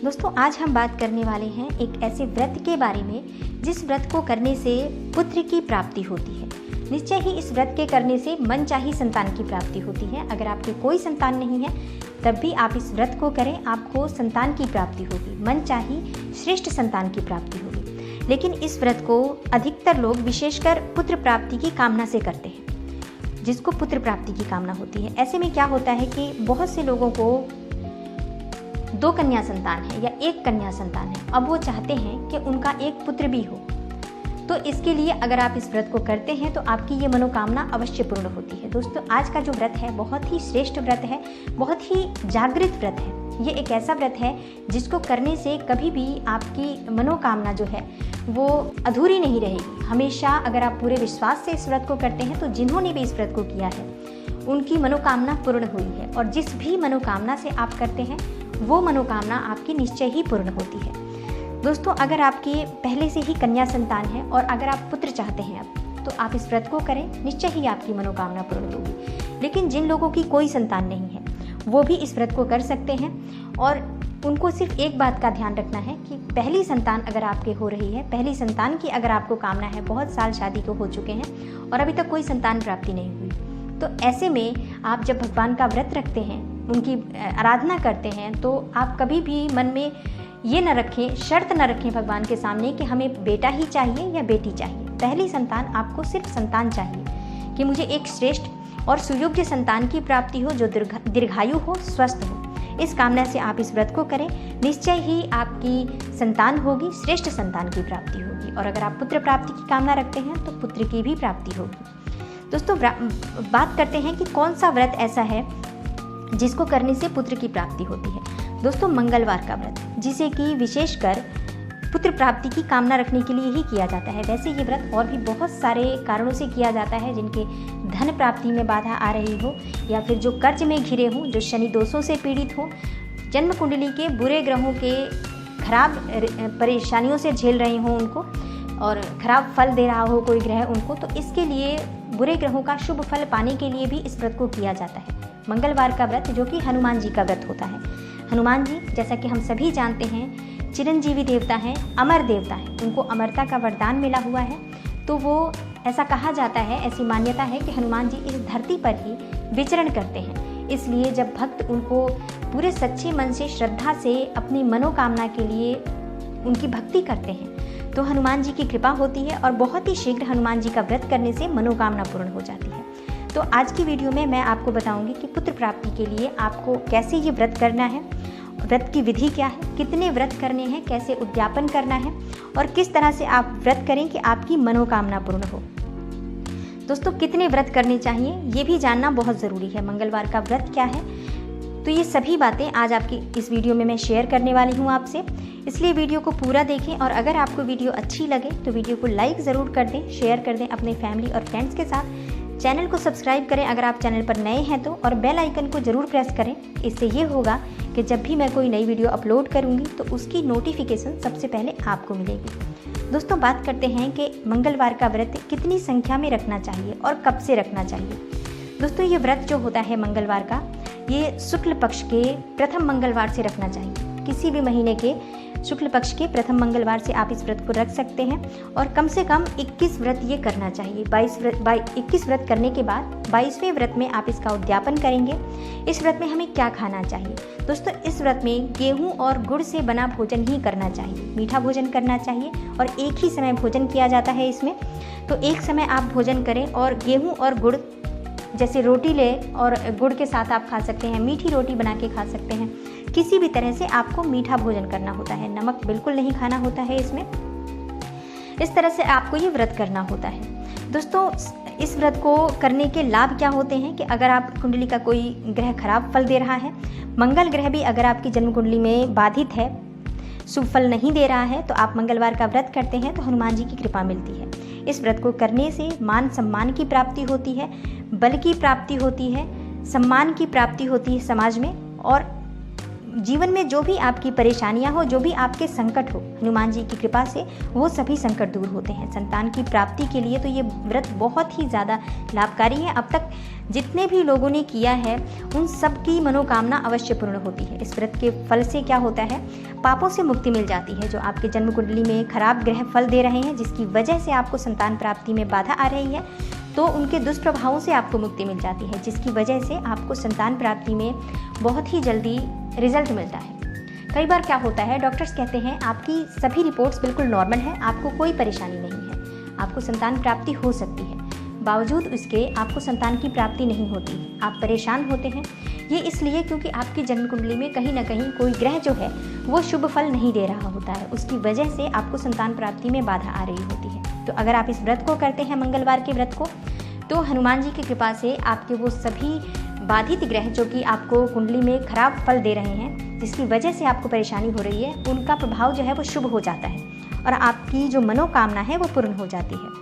दोस्तों आज हम बात करने वाले हैं एक ऐसे व्रत के बारे में जिस व्रत को करने से पुत्र की प्राप्ति होती है। निश्चय ही इस व्रत के करने से मनचाही संतान की प्राप्ति होती है। अगर आपके कोई संतान नहीं है तब भी आप इस व्रत को करें, आपको संतान की प्राप्ति होगी, मनचाही श्रेष्ठ संतान की प्राप्ति होगी। लेकिन इस व्रत को अधिकतर लोग विशेषकर पुत्र प्राप्ति की कामना से करते हैं, जिसको पुत्र प्राप्ति की कामना होती है। ऐसे में क्या होता है कि बहुत से लोगों को 2 कन्या संतान है या 1 कन्या संतान है, अब वो चाहते हैं कि उनका एक पुत्र भी हो। तो इसके लिए अगर आप इस व्रत को करते हैं तो आपकी ये मनोकामना अवश्य पूर्ण होती है। दोस्तों आज का जो व्रत है बहुत ही श्रेष्ठ व्रत है, बहुत ही जागृत व्रत है। ये एक ऐसा व्रत है जिसको करने से कभी भी आपकी मनोकामना जो है वो अधूरी नहीं रहेगी। हमेशा अगर आप पूरे विश्वास से इस व्रत को करते हैं तो जिन्होंने भी इस व्रत को किया है उनकी मनोकामना पूर्ण हुई है। और जिस भी मनोकामना से आप करते हैं वो मनोकामना आपकी निश्चय ही पूर्ण होती है। दोस्तों अगर आपके पहले से ही कन्या संतान है और अगर आप पुत्र चाहते हैं अब, तो आप इस व्रत को करें, निश्चय ही आपकी मनोकामना पूर्ण होगी। लेकिन जिन लोगों की कोई संतान नहीं है वो भी इस व्रत को कर सकते हैं और उनको सिर्फ एक बात का ध्यान रखना है कि पहली संतान अगर आपके हो रही है, पहली संतान की अगर आपको कामना है, बहुत साल शादी को हो चुके हैं और अभी तक कोई संतान प्राप्ति नहीं हुई, तो ऐसे में आप जब भगवान का व्रत रखते हैं, उनकी आराधना करते हैं, तो आप कभी भी मन में ये न रखें, शर्त न रखें भगवान के सामने कि हमें बेटा ही चाहिए या बेटी चाहिए। पहली संतान आपको सिर्फ संतान चाहिए कि मुझे एक श्रेष्ठ और सुयोग्य संतान की प्राप्ति हो जो दीर्घायु हो, स्वस्थ हो। इस कामना से आप इस व्रत को करें, निश्चय ही आपकी संतान होगी, श्रेष्ठ संतान की प्राप्ति होगी। और अगर आप पुत्र प्राप्ति की कामना रखते हैं तो पुत्र की भी प्राप्ति होगी। दोस्तों बात करते हैं कि कौन सा व्रत ऐसा है जिसको करने से पुत्र की प्राप्ति होती है। दोस्तों मंगलवार का व्रत, जिसे कि विशेषकर पुत्र प्राप्ति की कामना रखने के लिए ही किया जाता है। वैसे ये व्रत और भी बहुत सारे कारणों से किया जाता है, जिनके धन प्राप्ति में बाधा आ रही हो या फिर जो कर्ज में घिरे हों, जो शनि दोषों से पीड़ित हो, जन्म कुंडली के बुरे ग्रहों के खराब परेशानियों से झेल रहे हों उनको, और खराब फल दे रहा हो कोई ग्रह उनको, तो इसके लिए बुरे ग्रहों का शुभ फल पाने के लिए भी इस व्रत को किया जाता है। मंगलवार का व्रत जो कि हनुमान जी का व्रत होता है। हनुमान जी जैसा कि हम सभी जानते हैं चिरंजीवी देवता हैं, अमर देवता हैं, उनको अमरता का वरदान मिला हुआ है। तो वो ऐसा कहा जाता है, ऐसी मान्यता है कि हनुमान जी इस धरती पर ही विचरण करते हैं। इसलिए जब भक्त उनको पूरे सच्चे मन से, श्रद्धा से अपनी मनोकामना के लिए उनकी भक्ति करते हैं तो हनुमान जी की कृपा होती है और बहुत ही शीघ्र हनुमान जी का व्रत करने से मनोकामना पूर्ण हो जाती है। तो आज की वीडियो में मैं आपको बताऊंगी कि पुत्र प्राप्ति के लिए आपको कैसे ये व्रत करना है, व्रत की विधि क्या है, कितने व्रत करने हैं, कैसे उद्यापन करना है और किस तरह से आप व्रत करें कि आपकी मनोकामना पूर्ण हो। दोस्तों कितने व्रत करने चाहिए ये भी जानना बहुत ज़रूरी है। मंगलवार का व्रत क्या है, तो ये सभी बातें आज आपकी इस वीडियो में मैं शेयर करने वाली हूँ आपसे, इसलिए वीडियो को पूरा देखें। और अगर आपको वीडियो अच्छी लगे तो वीडियो को लाइक ज़रूर कर दें, शेयर कर दें अपने फैमिली और फ्रेंड्स के साथ। चैनल को सब्सक्राइब करें अगर आप चैनल पर नए हैं तो, और बेल आइकन को ज़रूर प्रेस करें। इससे ये होगा कि जब भी मैं कोई नई वीडियो अपलोड करूँगी तो उसकी नोटिफिकेशन सबसे पहले आपको मिलेगी। दोस्तों बात करते हैं कि मंगलवार का व्रत कितनी संख्या में रखना चाहिए और कब से रखना चाहिए। दोस्तों ये व्रत जो होता है मंगलवार का, ये शुक्ल पक्ष के प्रथम मंगलवार से रखना चाहिए। किसी भी महीने के शुक्ल पक्ष के प्रथम मंगलवार से आप इस व्रत को रख सकते हैं और कम से कम 21 व्रत ये करना चाहिए। 21 व्रत करने के बाद 22वें व्रत में आप इसका उद्यापन करेंगे। इस व्रत में हमें क्या खाना चाहिए? दोस्तों इस व्रत में गेहूं और गुड़ से बना भोजन ही करना चाहिए, मीठा भोजन करना चाहिए और एक ही समय भोजन किया जाता है इसमें। तो एक समय आप भोजन करें और गेहूँ और गुड़ जैसे रोटी ले और गुड़ के साथ आप खा सकते हैं, मीठी रोटी बना के खा सकते हैं। किसी भी तरह से आपको मीठा भोजन करना होता है, नमक बिल्कुल नहीं खाना होता है इसमें। इस तरह से आपको ये व्रत करना होता है। दोस्तों इस व्रत को करने के लाभ क्या होते हैं कि अगर आप कुंडली का कोई ग्रह खराब फल दे रहा है, मंगल ग्रह भी अगर आपकी जन्म कुंडली में बाधित है, शुभ फल नहीं दे रहा है, तो आप मंगलवार का व्रत करते हैं तो हनुमान जी की कृपा मिलती है। इस व्रत को करने से मान सम्मान की प्राप्ति होती है, बल की प्राप्ति होती है, सम्मान की प्राप्ति होती है समाज में, और जीवन में जो भी आपकी परेशानियां हो, जो भी आपके संकट हो, हनुमान जी की कृपा से वो सभी संकट दूर होते हैं। संतान की प्राप्ति के लिए तो ये व्रत बहुत ही ज़्यादा लाभकारी है। अब तक जितने भी लोगों ने किया है उन सब की मनोकामना अवश्य पूर्ण होती है। इस व्रत के फल से क्या होता है, पापों से मुक्ति मिल जाती है। जो आपके जन्म कुंडली में खराब ग्रह फल दे रहे हैं, जिसकी वजह से आपको संतान प्राप्ति में बाधा आ रही है, तो उनके दुष्प्रभावों से आपको मुक्ति मिल जाती है, जिसकी वजह से आपको संतान प्राप्ति में बहुत ही जल्दी रिजल्ट मिलता है। कई बार क्या होता है, डॉक्टर्स कहते हैं आपकी सभी रिपोर्ट्स बिल्कुल नॉर्मल है, आपको कोई परेशानी नहीं है, आपको संतान प्राप्ति हो सकती है, बावजूद उसके आपको संतान की प्राप्ति नहीं होती। आप परेशान होते हैं। ये इसलिए क्योंकि आपकी जन्म कुंडली में कहीं ना कहीं कोई ग्रह जो है वो शुभ फल नहीं दे रहा होता है, उसकी वजह से आपको संतान प्राप्ति में बाधा आ रही होती है। तो अगर आप इस व्रत को करते हैं, मंगलवार के व्रत को, तो हनुमान जी की कृपा से आपके वो सभी बाधित ग्रह जो कि आपको कुंडली में खराब फल दे रहे हैं, जिसकी वजह से आपको परेशानी हो रही है, उनका प्रभाव जो है वो शुभ हो जाता है और आपकी जो मनोकामना है वो पूर्ण हो जाती है।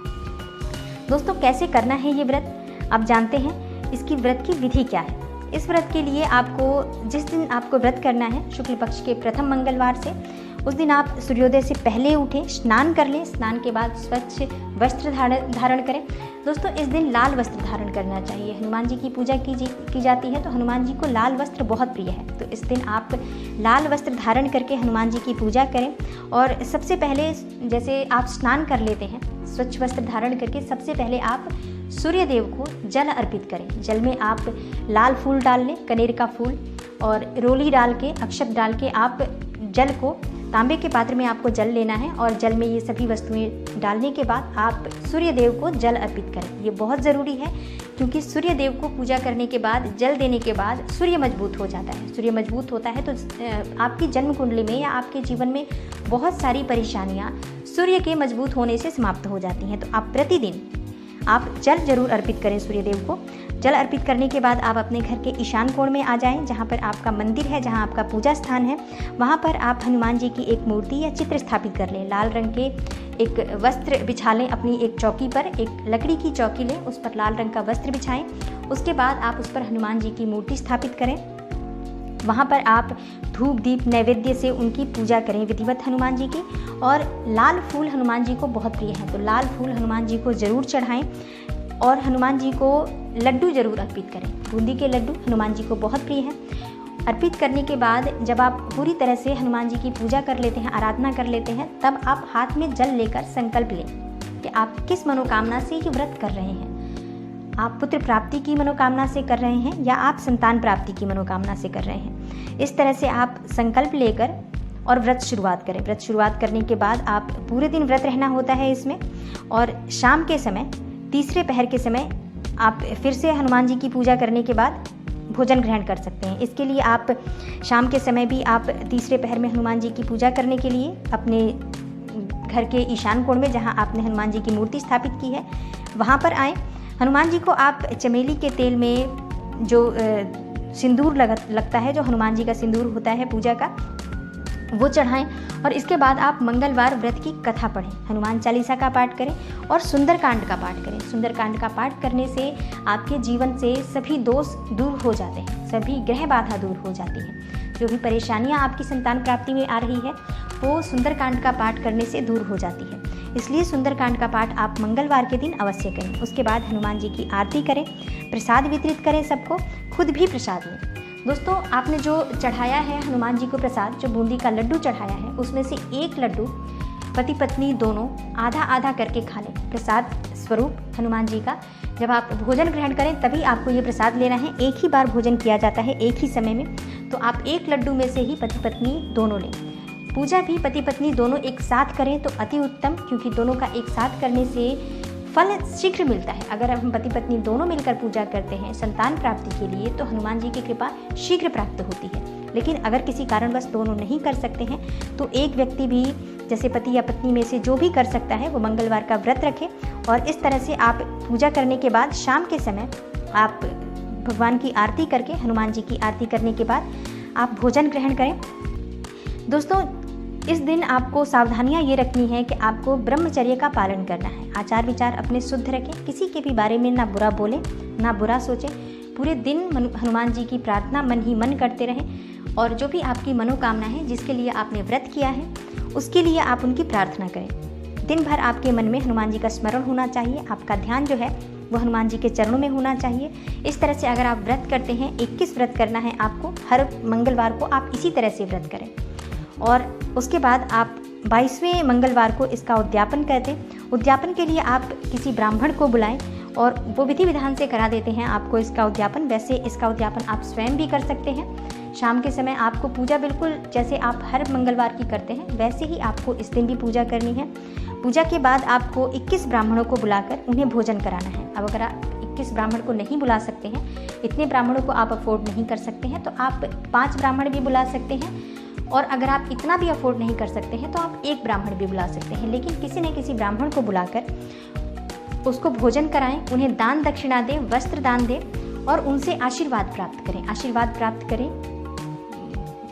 दोस्तों, कैसे करना है ये व्रत आप जानते हैं। इसकी व्रत की विधि क्या है। इस व्रत के लिए आपको जिस दिन आपको व्रत करना है, शुक्ल पक्ष के प्रथम मंगलवार से, उस दिन आप सूर्योदय से पहले उठें, स्नान कर लें। स्नान के बाद स्वच्छ वस्त्र धारण करें। दोस्तों, इस दिन लाल वस्त्र धारण करना चाहिए। हनुमान जी की पूजा की जाती है, तो हनुमान जी को लाल वस्त्र बहुत प्रिय है। तो इस दिन आप लाल वस्त्र धारण करके हनुमान जी की पूजा करें। और सबसे पहले जैसे आप स्नान कर लेते हैं, स्वच्छ वस्त्र धारण करके सबसे पहले आप सूर्य देव को जल अर्पित करें। जल में आप लाल फूल डाल लें, कनेर का फूल, और रोली डाल के, अक्षत डाल के आप जल को, तांबे के पात्र में आपको जल लेना है और जल में ये सभी वस्तुएं डालने के बाद आप सूर्य देव को जल अर्पित करें। ये बहुत ज़रूरी है, क्योंकि सूर्य देव को पूजा करने के बाद, जल देने के बाद सूर्य मजबूत हो जाता है। सूर्य मजबूत होता है तो आपकी जन्म कुंडली में या आपके जीवन में बहुत सारी परेशानियाँ सूर्य के मजबूत होने से समाप्त हो जाती हैं। तो आप प्रतिदिन आप जल जरूर अर्पित करें सूर्य देव को। जल अर्पित करने के बाद आप अपने घर के ईशान कोण में आ जाएं, जहाँ पर आपका मंदिर है, जहाँ आपका पूजा स्थान है। वहाँ पर आप हनुमान जी की एक मूर्ति या चित्र स्थापित कर लें। लाल रंग के एक वस्त्र बिछा लें अपनी एक चौकी पर, एक लकड़ी की चौकी लें, उस पर लाल रंग का वस्त्र बिछाएं। उसके बाद आप उस पर हनुमान जी की मूर्ति स्थापित करें। वहाँ पर आप धूप दीप नैवेद्य से उनकी पूजा करें विधिवत हनुमान जी की। और लाल फूल हनुमान जी को बहुत प्रिय है, तो लाल फूल हनुमान जी को ज़रूर चढ़ाएं। और हनुमान जी को लड्डू ज़रूर अर्पित करें। बूंदी के लड्डू हनुमान जी को बहुत प्रिय हैं। अर्पित करने के बाद जब आप पूरी तरह से हनुमान जी की पूजा कर लेते हैं, आराधना कर लेते हैं, तब आप हाथ में जल लेकर संकल्प लें कि आप किस मनोकामना से ये व्रत कर रहे हैं। आप पुत्र प्राप्ति की मनोकामना से कर रहे हैं या आप संतान प्राप्ति की मनोकामना से कर रहे हैं। इस तरह से आप संकल्प लेकर और व्रत शुरुआत करें। व्रत शुरुआत करने के बाद आप पूरे दिन व्रत रहना होता है इसमें। और शाम के समय, तीसरे पहर के समय, आप फिर से हनुमान जी की पूजा करने के बाद भोजन ग्रहण कर सकते हैं। इसके लिए आप शाम के समय भी आप तीसरे पहर में हनुमान जी की पूजा करने के लिए अपने घर के ईशान कोण में, जहां आपने हनुमान जी की मूर्ति स्थापित की है, वहां पर आएँ। हनुमान जी को आप चमेली के तेल में जो सिंदूर लगता है, जो हनुमान जी का सिंदूर होता है पूजा का, वो चढ़ाएं। और इसके बाद आप मंगलवार व्रत की कथा पढ़ें, हनुमान चालीसा का पाठ करें और सुंदरकांड का पाठ करें। सुंदरकांड का पाठ करने से आपके जीवन से सभी दोष दूर हो जाते हैं, सभी ग्रह बाधा दूर हो जाती है। जो भी परेशानियां आपकी संतान प्राप्ति में आ रही है, वो सुंदरकांड का पाठ करने से दूर हो जाती है। इसलिए सुंदरकांड का पाठ आप मंगलवार के दिन अवश्य करें। उसके बाद हनुमान जी की आरती करें, प्रसाद वितरित करें सबको, खुद भी प्रसाद लें। दोस्तों, आपने जो चढ़ाया है हनुमान जी को प्रसाद, जो बूंदी का लड्डू चढ़ाया है, उसमें से एक लड्डू पति पत्नी दोनों आधा आधा करके खा लें, प्रसाद स्वरूप हनुमान जी का। जब आप भोजन ग्रहण करें तभी आपको ये प्रसाद लेना है। एक ही बार भोजन किया जाता है, एक ही समय में, तो आप एक लड्डू में से ही पति पत्नी दोनों लें। पूजा भी पति पत्नी दोनों एक साथ करें तो अति उत्तम, क्योंकि दोनों का एक साथ करने से फल शीघ्र मिलता है। अगर हम पति पत्नी दोनों मिलकर पूजा करते हैं संतान प्राप्ति के लिए, तो हनुमान जी की कृपा शीघ्र प्राप्त होती है। लेकिन अगर किसी कारणवश दोनों नहीं कर सकते हैं, तो एक व्यक्ति भी, जैसे पति या पत्नी में से जो भी कर सकता है, वो मंगलवार का व्रत रखें। और इस तरह से आप पूजा करने के बाद शाम के समय आप भगवान की आरती करके, हनुमान जी की आरती करने के बाद आप भोजन ग्रहण करें। दोस्तों, इस दिन आपको सावधानियां ये रखनी है कि आपको ब्रह्मचर्य का पालन करना है। आचार विचार अपने शुद्ध रखें, किसी के भी बारे में ना बुरा बोलें, ना बुरा सोचें। पूरे दिन हनुमान जी की प्रार्थना मन ही मन करते रहें और जो भी आपकी मनोकामना है, जिसके लिए आपने व्रत किया है, उसके लिए आप उनकी प्रार्थना करें। दिन भर आपके मन में हनुमान जी का स्मरण होना चाहिए, आपका ध्यान जो है वो हनुमान जी के चरणों में होना चाहिए। इस तरह से अगर आप व्रत करते हैं, 21 व्रत करना है आपको, हर मंगलवार को आप इसी तरह से व्रत करें। और उसके बाद आप 22वें मंगलवार को इसका उद्यापन कर दें। उद्यापन के लिए आप किसी ब्राह्मण को बुलाएं और वो विधि विधान से करा देते हैं आपको इसका उद्यापन। वैसे इसका उद्यापन आप स्वयं भी कर सकते हैं। शाम के समय आपको पूजा बिल्कुल जैसे आप हर मंगलवार की करते हैं वैसे ही आपको इस दिन भी पूजा करनी है। पूजा के बाद आपको 21 ब्राह्मणों को बुलाकर उन्हें भोजन कराना है। अब अगर आप 21 ब्राह्मण को नहीं बुला सकते हैं, इतने ब्राह्मणों को आप अफोर्ड नहीं कर सकते हैं, तो आप 5 ब्राह्मण भी बुला सकते हैं। और अगर आप इतना भी अफोर्ड नहीं कर सकते हैं तो आप 1 ब्राह्मण भी बुला सकते हैं। लेकिन किसी न किसी ब्राह्मण को बुलाकर उसको भोजन कराएं, उन्हें दान दक्षिणा दें, वस्त्र दान दें और उनसे आशीर्वाद प्राप्त करें। आशीर्वाद प्राप्त करें,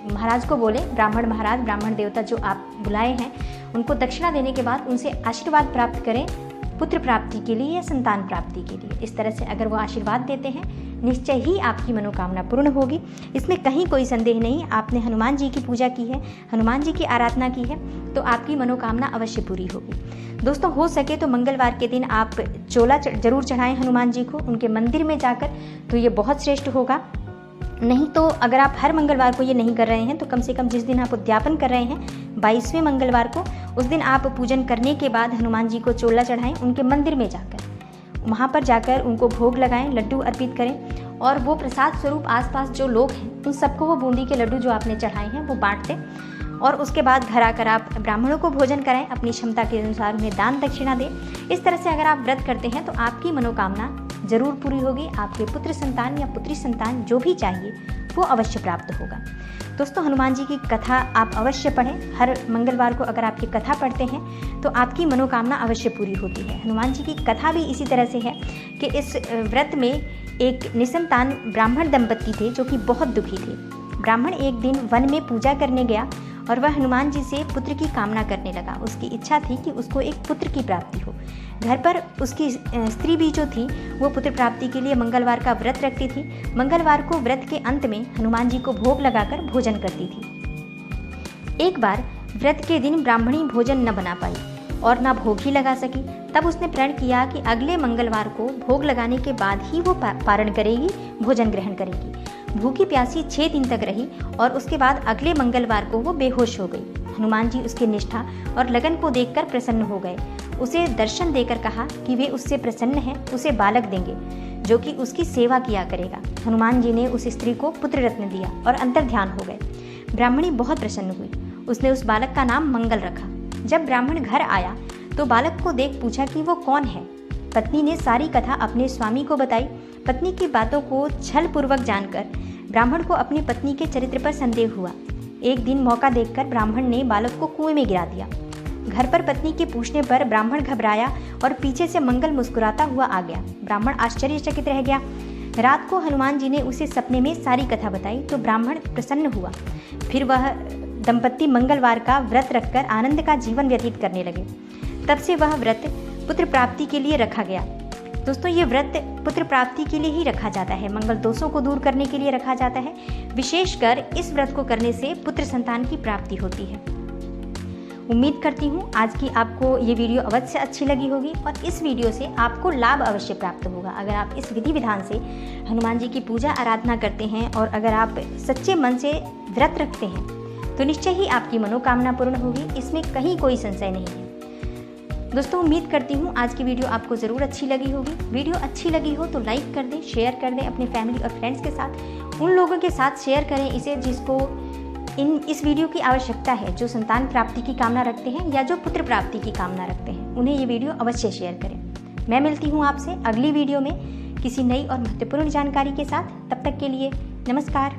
महाराज को बोले, ब्राह्मण महाराज, ब्राह्मण देवता जो आप बुलाए हैं उनको दक्षिणा देने के बाद उनसे आशीर्वाद प्राप्त करें पुत्र प्राप्ति के लिए या संतान प्राप्ति के लिए। इस तरह से अगर वो आशीर्वाद देते हैं निश्चय ही आपकी मनोकामना पूर्ण होगी। इसमें कहीं कोई संदेह नहीं। आपने हनुमान जी की पूजा की है, हनुमान जी की आराधना की है, तो आपकी मनोकामना अवश्य पूरी होगी। दोस्तों, हो सके तो मंगलवार के दिन आप चोला जरूर चढ़ाएं हनुमान जी को उनके मंदिर में जाकर, तो ये बहुत श्रेष्ठ होगा। नहीं तो अगर आप हर मंगलवार को ये नहीं कर रहे हैं तो कम से कम जिस दिन आप उद्यापन कर रहे हैं 22वें मंगलवार को, उस दिन आप पूजन करने के बाद हनुमान जी को चोला चढ़ाएं उनके मंदिर में जाकर। वहाँ पर जाकर उनको भोग लगाएं, लड्डू अर्पित करें और वो प्रसाद स्वरूप आसपास जो लोग हैं उन सबको वो बूंदी के लड्डू जो आपने चढ़ाए हैं वो बांट दें। और उसके बाद घर आकर आप ब्राह्मणों को भोजन कराएं, अपनी क्षमता के अनुसार उन्हें दान दक्षिणा दें। इस तरह से अगर आप व्रत करते हैं तो आपकी मनोकामना जरूर पूरी होगी। आपके पुत्र संतान या पुत्री संतान जो भी चाहिए वो अवश्य प्राप्त होगा। दोस्तों, हनुमान जी की कथा आप अवश्य पढ़ें। हर मंगलवार को अगर आप ये कथा पढ़ते हैं तो आपकी मनोकामना अवश्य पूरी होती है। हनुमान जी की कथा भी इसी तरह से है कि इस व्रत में एक निसंतान ब्राह्मण दंपत्ति थे जो कि बहुत दुखी थे। ब्राह्मण एक दिन वन में पूजा करने गया और वह हनुमान जी से पुत्र की कामना करने लगा। उसकी इच्छा थी कि उसको एक पुत्र की प्राप्ति हो। घर पर उसकी स्त्री भी जो थी वो पुत्र प्राप्ति के लिए मंगलवार का व्रत रखती थी। मंगलवार को व्रत के अंत में हनुमान जी को भोग लगाकर भोजन करती थी। एक बार व्रत के दिन ब्राह्मणी भोजन न बना पाई और न भोग ही लगा सकी। तब उसने प्रण किया कि अगले मंगलवार को भोग लगाने के बाद ही वो पारण करेगी, भोजन ग्रहण करेगी। भूखी प्यासी 6 दिन तक रही और उसके बाद अगले मंगलवार को वो बेहोश हो गई। हनुमान जी उसकी निष्ठा और लगन को देखकर प्रसन्न हो गए। उसे दर्शन देकर कहा कि वे उससे प्रसन्न हैं, उसे बालक देंगे जो कि उसकी सेवा किया करेगा। हनुमान जी ने उस स्त्री को पुत्र रत्न दिया और अंतर्ध्यान हो गए। ब्राह्मणी बहुत प्रसन्न हुई। उसने उस बालक का नाम मंगल रखा। जब ब्राह्मण घर आया तो बालक को देख पूछा कि वो कौन है। पत्नी ने सारी कथा अपने स्वामी को बताई। पत्नी की बातों को छल पूर्वक जानकर ब्राह्मण को अपनी पत्नी के चरित्र पर संदेह हुआ। एक दिन मौका देखकर ब्राह्मण ने बालक को कुएं में गिरा दिया। घर पर पत्नी के पूछने पर ब्राह्मण घबराया और पीछे से मंगल मुस्कुराता हुआ आ गया। ब्राह्मण आश्चर्यचकित रह गया। रात को हनुमान जी ने उसे सपने में सारी कथा बताई तो ब्राह्मण प्रसन्न हुआ। फिर वह दंपत्ति मंगलवार का व्रत रखकर आनंद का जीवन व्यतीत करने लगे। तब से वह व्रत पुत्र प्राप्ति के लिए रखा गया। दोस्तों, ये व्रत पुत्र प्राप्ति के लिए ही रखा जाता है, मंगल दोषों को दूर करने के लिए रखा जाता है। विशेषकर इस व्रत को करने से पुत्र संतान की प्राप्ति होती है। उम्मीद करती हूँ आज की आपको ये वीडियो अवश्य अच्छी लगी होगी और इस वीडियो से आपको लाभ अवश्य प्राप्त होगा। अगर आप इस विधि विधान से हनुमान जी की पूजा आराधना करते हैं और अगर आप सच्चे मन से व्रत रखते हैं तो निश्चय ही आपकी मनोकामना पूर्ण होगी। इसमें कहीं कोई संशय नहीं है। दोस्तों, उम्मीद करती हूँ आज की वीडियो आपको ज़रूर अच्छी लगी होगी। वीडियो अच्छी लगी हो तो लाइक कर दें, शेयर कर दें अपने फैमिली और फ्रेंड्स के साथ। उन लोगों के साथ शेयर करें इसे जिसको इस वीडियो की आवश्यकता है, जो संतान प्राप्ति की कामना रखते हैं या जो पुत्र प्राप्ति की कामना रखते हैं। उन्हें ये वीडियो अवश्य शेयर करें। मैं मिलती हूँ आपसे अगली वीडियो में किसी नई और महत्वपूर्ण जानकारी के साथ। तब तक के लिए नमस्कार।